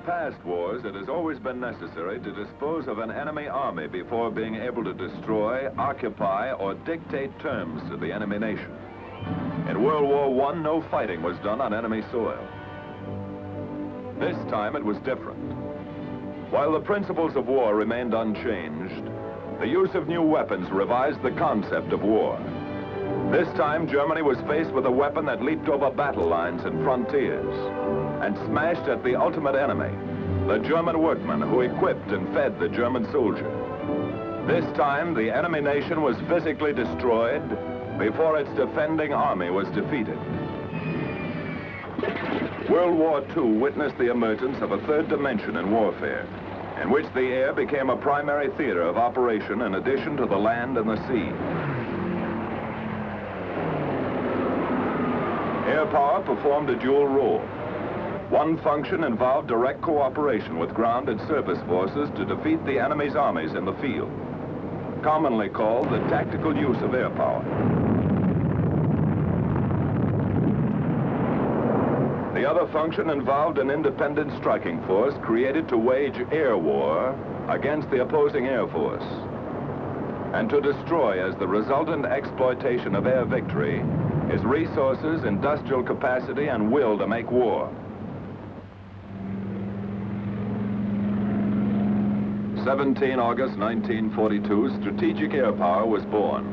past wars, it has always been necessary to dispose of an enemy army before being able to destroy, occupy, or dictate terms to the enemy nation. In World War I, no fighting was done on enemy soil. This time it was different. While the principles of war remained unchanged, the use of new weapons revised the concept of war. This time, Germany was faced with a weapon that leaped over battle lines and frontiers and smashed at the ultimate enemy, the German workman who equipped and fed the German soldier. This time, the enemy nation was physically destroyed before its defending army was defeated. World War II witnessed the emergence of a third dimension in warfare, in which the air became a primary theater of operation in addition to the land and the sea. Air power performed a dual role. One function involved direct cooperation with ground and surface forces to defeat the enemy's armies in the field, commonly called the tactical use of air power. The other function involved an independent striking force created to wage air war against the opposing air force and to destroy, as the resultant exploitation of air victory, his resources, industrial capacity, and will to make war. 17 August 1942, strategic air power was born.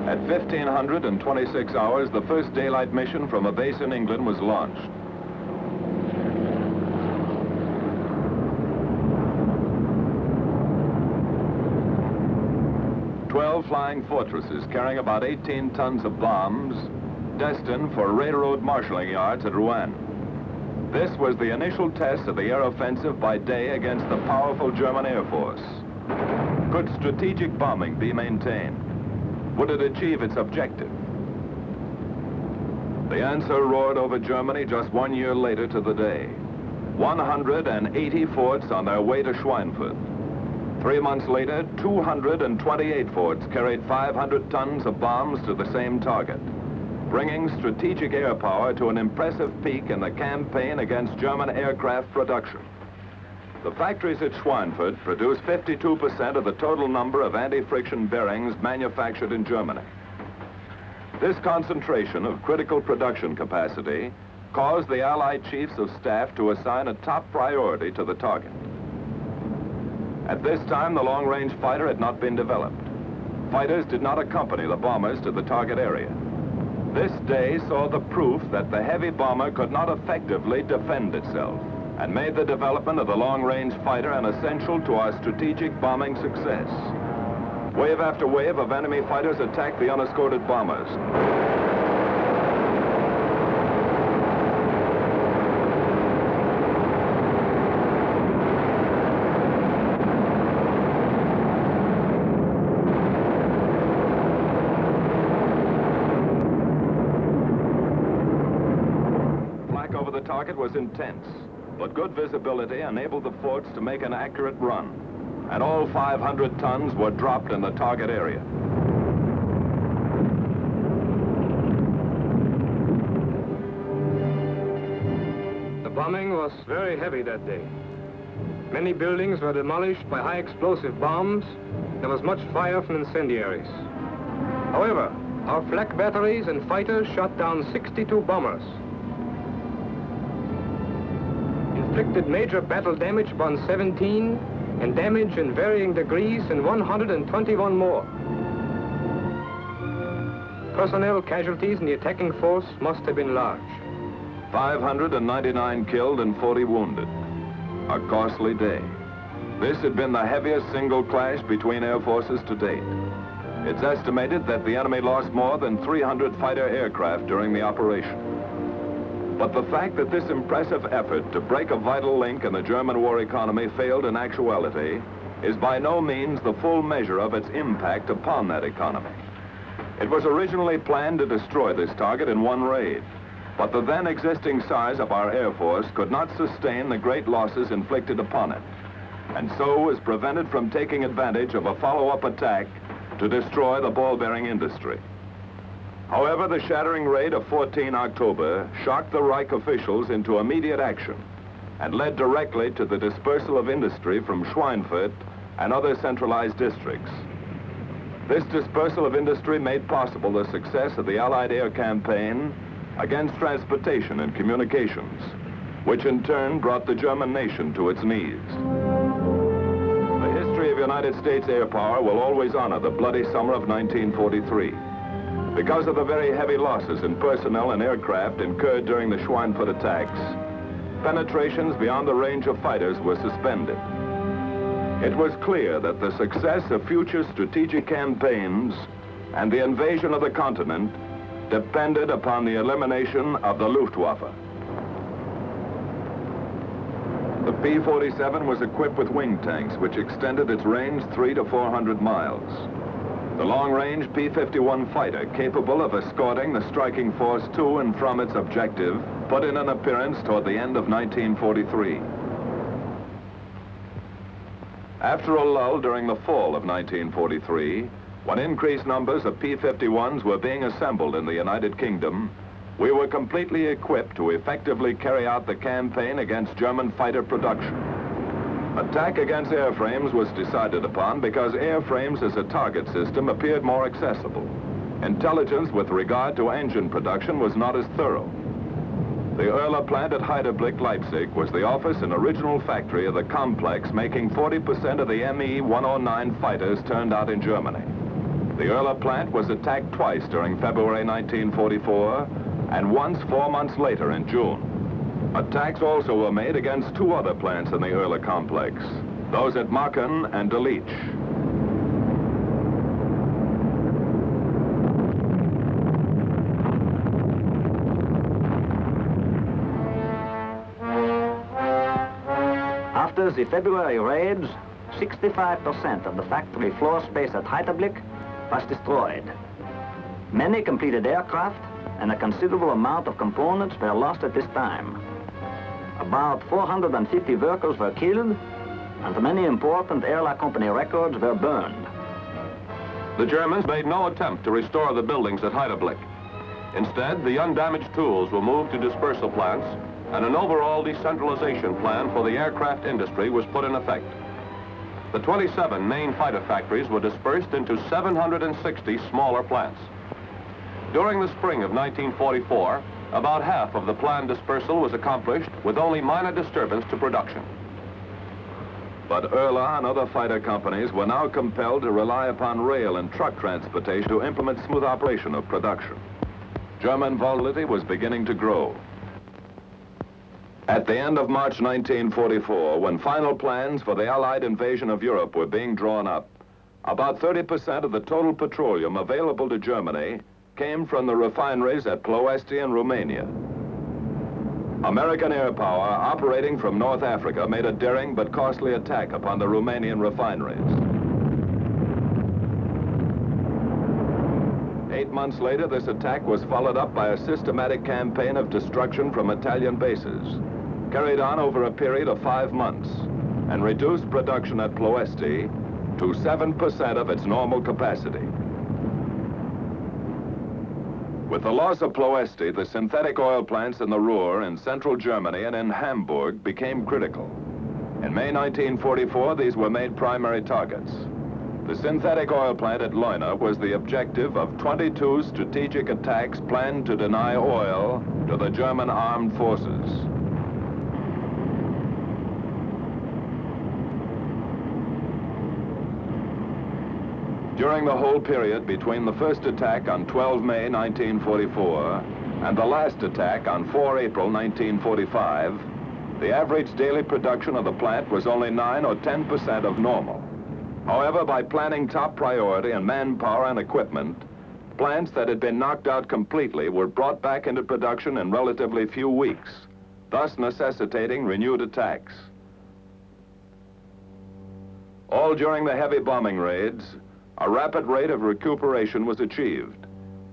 At 1526 hours, the first daylight mission from a base in England was launched. Flying fortresses carrying about 18 tons of bombs destined for railroad marshalling yards at Rouen. This was the initial test of the air offensive by day against the powerful German Air Force. Could strategic bombing be maintained? Would it achieve its objective? The answer roared over Germany just 1 year later to the day. 180 forts on their way to Schweinfurt. 3 months later, 228 forts carried 500 tons of bombs to the same target, bringing strategic air power to an impressive peak in the campaign against German aircraft production. The factories at Schweinfurt produce 52% of the total number of anti-friction bearings manufactured in Germany. This concentration of critical production capacity caused the Allied Chiefs of Staff to assign a top priority to the target. At this time, the long-range fighter had not been developed. Fighters did not accompany the bombers to the target area. This day saw the proof that the heavy bomber could not effectively defend itself and made the development of the long-range fighter an essential to our strategic bombing success. Wave after wave of enemy fighters attacked the unescorted bombers. The target was intense, but good visibility enabled the forts to make an accurate run, and all 500 tons were dropped in the target area. The bombing was very heavy that day. Many buildings were demolished by high explosive bombs. There was much fire from incendiaries. However, our flak batteries and fighters shot down 62 bombers, inflicted major battle damage upon 17 and damage in varying degrees in 121 more. Personnel casualties in the attacking force must have been large. 599 killed and 40 wounded. A costly day. This had been the heaviest single clash between air forces to date. It's estimated that the enemy lost more than 300 fighter aircraft during the operation. But the fact that this impressive effort to break a vital link in the German war economy failed in actuality is by no means the full measure of its impact upon that economy. It was originally planned to destroy this target in one raid, but the then existing size of our Air Force could not sustain the great losses inflicted upon it, and so was prevented from taking advantage of a follow-up attack to destroy the ball-bearing industry. However, the shattering raid of 14 October shocked the Reich officials into immediate action and led directly to the dispersal of industry from Schweinfurt and other centralized districts. This dispersal of industry made possible the success of the Allied air campaign against transportation and communications, which in turn brought the German nation to its knees. The history of United States air power will always honor the bloody summer of 1943. Because of the very heavy losses in personnel and aircraft incurred during the Schweinfurt attacks, penetrations beyond the range of fighters were suspended. It was clear that the success of future strategic campaigns and the invasion of the continent depended upon the elimination of the Luftwaffe. The P-47 was equipped with wing tanks, which extended its range 300 to 400 miles. The long-range P-51 fighter, capable of escorting the striking force to and from its objective, put in an appearance toward the end of 1943. After a lull during the fall of 1943, when increased numbers of P-51s were being assembled in the United Kingdom, we were completely equipped to effectively carry out the campaign against German fighter production. Attack against airframes was decided upon because airframes as a target system appeared more accessible. Intelligence with regard to engine production was not as thorough. The Erler plant at Heidelberg, Leipzig, was the office and original factory of the complex making 40% of the Me-109 fighters turned out in Germany. The Erler plant was attacked twice during February 1944 and once 4 months later in June. Attacks also were made against two other plants in the Erler complex, those at Machen and Delitzsch. After the February raids, 65% of the factory floor space at Heidelberg was destroyed. Many completed aircraft and a considerable amount of components were lost at this time. About 450 workers were killed, and many important airline company records were burned. The Germans made no attempt to restore the buildings at Heidelberg. Instead, the undamaged tools were moved to dispersal plants, and an overall decentralization plan for the aircraft industry was put in effect. The 27 main fighter factories were dispersed into 760 smaller plants. During the spring of 1944, about half of the planned dispersal was accomplished with only minor disturbance to production. But Erler and other fighter companies were now compelled to rely upon rail and truck transportation to implement smooth operation of production. German volatility was beginning to grow. At the end of March 1944, when final plans for the Allied invasion of Europe were being drawn up, about 30% of the total petroleum available to Germany came from the refineries at Ploesti in Romania. American air power operating from North Africa made a daring but costly attack upon the Romanian refineries. 8 months later, this attack was followed up by a systematic campaign of destruction from Italian bases, carried on over a period of 5 months, and reduced production at Ploesti to 7% of its normal capacity. With the loss of Ploesti, the synthetic oil plants in the Ruhr in central Germany and in Hamburg became critical. In May 1944, these were made primary targets. The synthetic oil plant at Leuna was the objective of 22 strategic attacks planned to deny oil to the German armed forces. During the whole period between the first attack on 12 May 1944 and the last attack on 4 April 1945, the average daily production of the plant was only 9 or 10% of normal. However, by planning top priority and manpower and equipment, plants that had been knocked out completely were brought back into production in relatively few weeks, thus necessitating renewed attacks. All during the heavy bombing raids, a rapid rate of recuperation was achieved,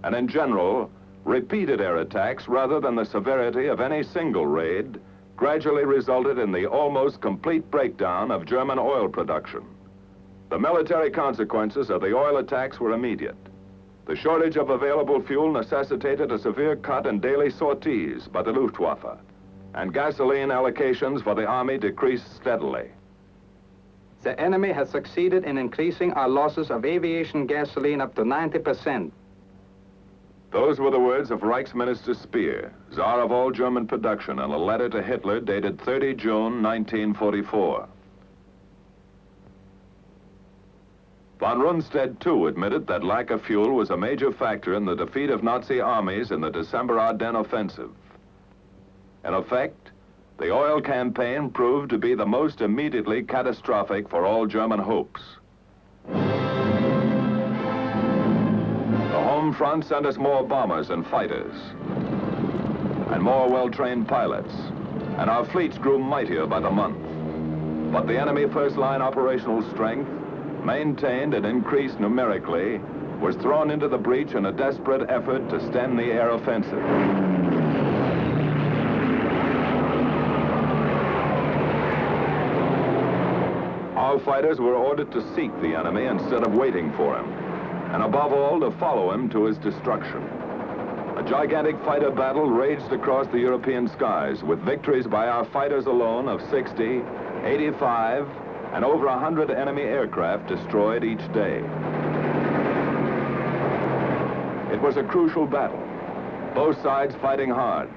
and in general, repeated air attacks rather than the severity of any single raid gradually resulted in the almost complete breakdown of German oil production. The military consequences of the oil attacks were immediate. The shortage of available fuel necessitated a severe cut in daily sorties by the Luftwaffe, and gasoline allocations for the Army decreased steadily. The enemy has succeeded in increasing our losses of aviation gasoline up to 90%. Those were the words of Reichsminister Speer, Tsar of all German production, in a letter to Hitler dated 30 June 1944. Von Rundstedt, too, admitted that lack of fuel was a major factor in the defeat of Nazi armies in the December Ardennes offensive. In effect, the oil campaign proved to be the most immediately catastrophic for all German hopes. The home front sent us more bombers and fighters, and more well-trained pilots, and our fleets grew mightier by the month. But the enemy first-line operational strength, maintained and increased numerically, was thrown into the breach in a desperate effort to stem the air offensive. Our fighters were ordered to seek the enemy instead of waiting for him, and above all, to follow him to his destruction. A gigantic fighter battle raged across the European skies, with victories by our fighters alone of 60, 85, and over 100 enemy aircraft destroyed each day. It was a crucial battle, both sides fighting hard,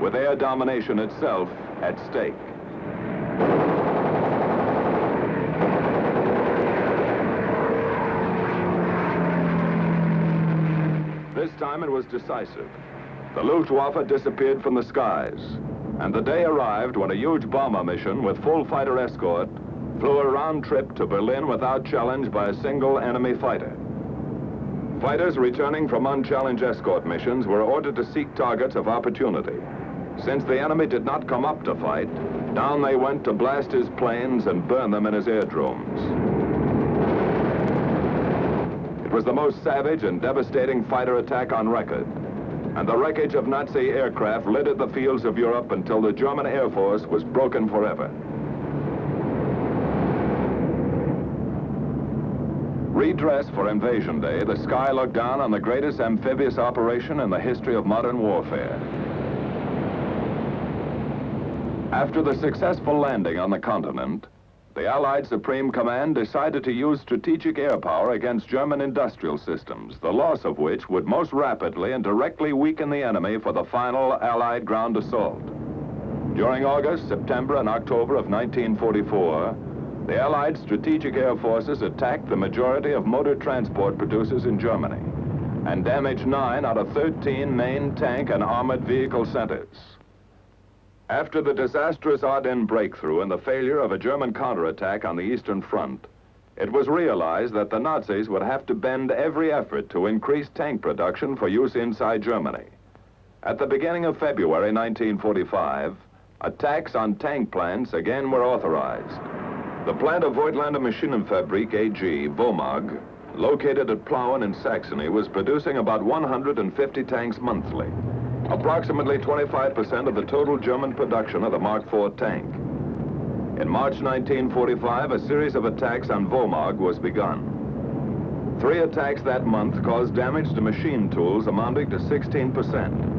with air domination itself at stake. This time it was decisive. The Luftwaffe disappeared from the skies, and the day arrived when a huge bomber mission with full fighter escort flew a round trip to Berlin without challenge by a single enemy fighter. Fighters returning from unchallenged escort missions were ordered to seek targets of opportunity. Since the enemy did not come up to fight, down they went to blast his planes and burn them in his airdromes. It was the most savage and devastating fighter attack on record, and the wreckage of Nazi aircraft littered the fields of Europe until the German Air Force was broken forever. Redressed for Invasion Day, the sky looked down on the greatest amphibious operation in the history of modern warfare. After the successful landing on the continent, the Allied Supreme Command decided to use strategic air power against German industrial systems, the loss of which would most rapidly and directly weaken the enemy for the final Allied ground assault. During August, September, and October of 1944, the Allied strategic air forces attacked the majority of motor transport producers in Germany and damaged 9 out of 13 main tank and armored vehicle centers. After the disastrous Ardennes breakthrough and the failure of a German counterattack on the Eastern Front, it was realized that the Nazis would have to bend every effort to increase tank production for use inside Germany. At the beginning of February 1945, attacks on tank plants again were authorized. The plant of Voigtlander Maschinenfabrik AG, VOMAG, located at Plauen in Saxony, was producing about 150 tanks monthly, approximately 25% of the total German production of the Mark IV tank. In March 1945, a series of attacks on VOMAG was begun. 3 attacks that month caused damage to machine tools amounting to 16%.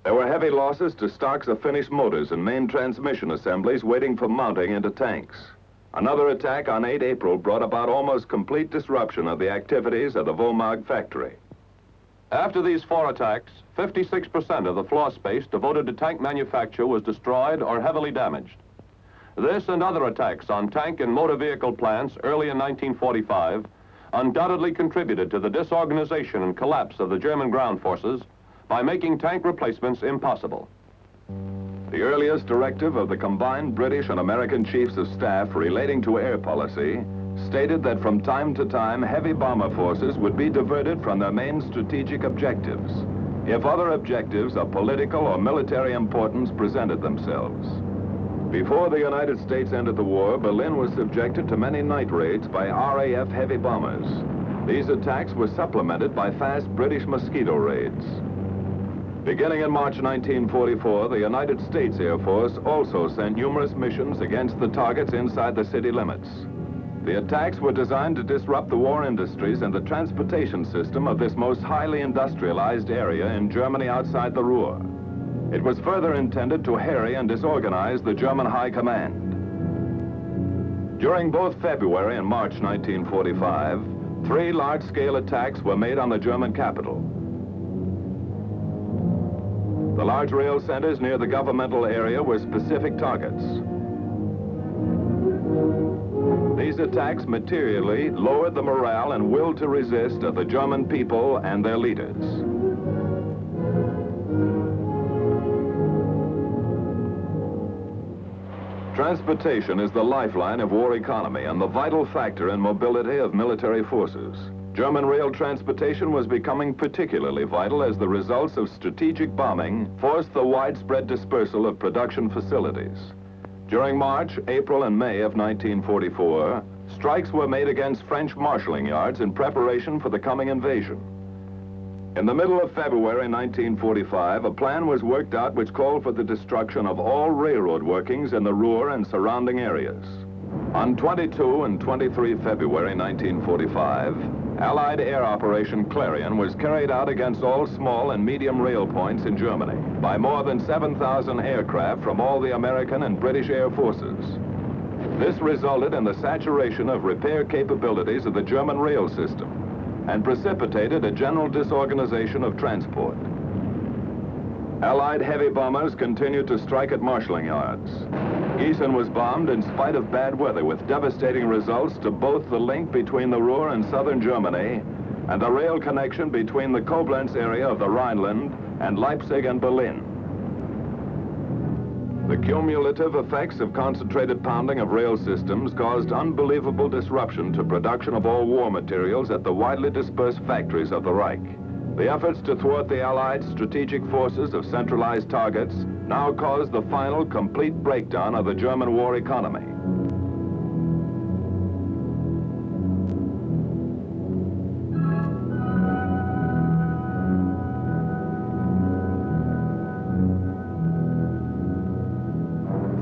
There were heavy losses to stocks of finished motors and main transmission assemblies waiting for mounting into tanks. Another attack on 8 April brought about almost complete disruption of the activities of the VOMAG factory. After these 4 attacks, 56% of the floor space devoted to tank manufacture was destroyed or heavily damaged. This and other attacks on tank and motor vehicle plants early in 1945 undoubtedly contributed to the disorganization and collapse of the German ground forces by making tank replacements impossible. The earliest directive of the combined British and American chiefs of staff relating to air policy stated that from time to time heavy bomber forces would be diverted from their main strategic objectives if other objectives of political or military importance presented themselves. Before the United States entered the war, Berlin was subjected to many night raids by RAF heavy bombers. These attacks were supplemented by fast British mosquito raids. Beginning in March 1944, the United States Air Force also sent numerous missions against the targets inside the city limits. The attacks were designed to disrupt the war industries and the transportation system of this most highly industrialized area in Germany outside the Ruhr. It was further intended to harry and disorganize the German High Command. During both February and March 1945, 3 large-scale attacks were made on the German capital. The large rail centers near the governmental area were specific targets. These attacks materially lowered the morale and will to resist of the German people and their leaders. Transportation is the lifeline of war economy and the vital factor in mobility of military forces. German rail transportation was becoming particularly vital as the results of strategic bombing forced the widespread dispersal of production facilities. During March, April, and May of 1944, strikes were made against French marshalling yards in preparation for the coming invasion. In the middle of February 1945, a plan was worked out which called for the destruction of all railroad workings in the Ruhr and surrounding areas. On 22 and 23 February 1945, Allied air operation Clarion was carried out against all small and medium rail points in Germany by more than 7,000 aircraft from all the American and British air forces. This resulted in the saturation of repair capabilities of the German rail system and precipitated a general disorganization of transport. Allied heavy bombers continued to strike at marshalling yards. Gießen was bombed in spite of bad weather, with devastating results to both the link between the Ruhr and southern Germany and the rail connection between the Koblenz area of the Rhineland and Leipzig and Berlin. The cumulative effects of concentrated pounding of rail systems caused unbelievable disruption to production of all war materials at the widely dispersed factories of the Reich. The efforts to thwart the Allied strategic forces of centralized targets now caused the final complete breakdown of the German war economy.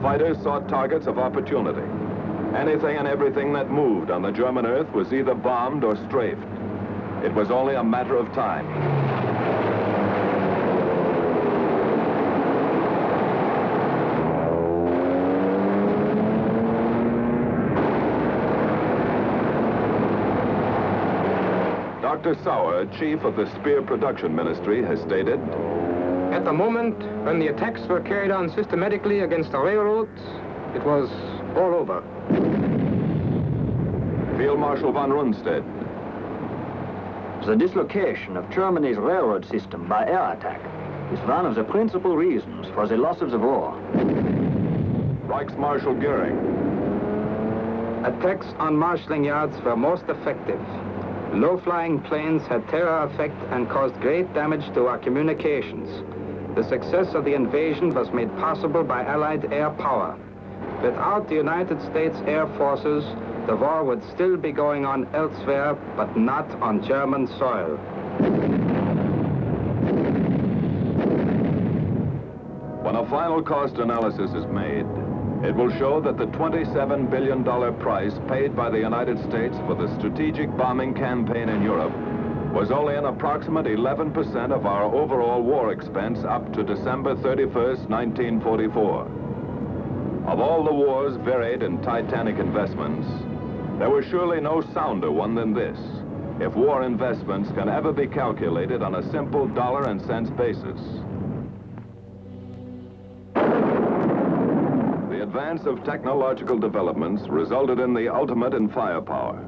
Fighters sought targets of opportunity. Anything and everything that moved on the German earth was either bombed or strafed. It was only a matter of time. Dr. Sauer, chief of the Speer Production Ministry, has stated, At the moment when the attacks were carried on systematically against the railroads, it was all over. Field Marshal von Rundstedt. The dislocation of Germany's railroad system by air attack is one of the principal reasons for the loss of the war. Reichsmarshal Goering. Attacks on marshalling yards were most effective. Low-flying planes had terror effect and caused great damage to our communications. The success of the invasion was made possible by Allied air power. Without the United States Air Forces, the war would still be going on elsewhere, but not on German soil. When a final cost analysis is made, it will show that the $27 billion price paid by the United States for the strategic bombing campaign in Europe was only an approximate 11% of our overall war expense up to December 31st, 1944. Of all the war's varied and titanic investments, there was surely no sounder one than this, if war investments can ever be calculated on a simple dollar and cents basis. The advance of technological developments resulted in the ultimate in firepower.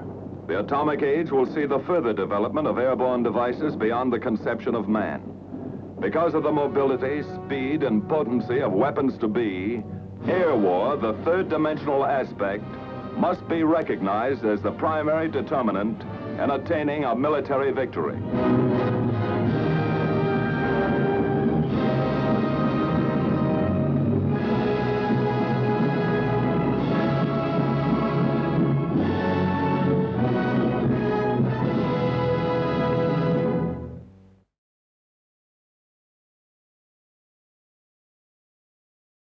The atomic age will see the further development of airborne devices beyond the conception of man. Because of the mobility, speed, and potency of weapons to be, air war, the third-dimensional aspect, must be recognized as the primary determinant in attaining a military victory.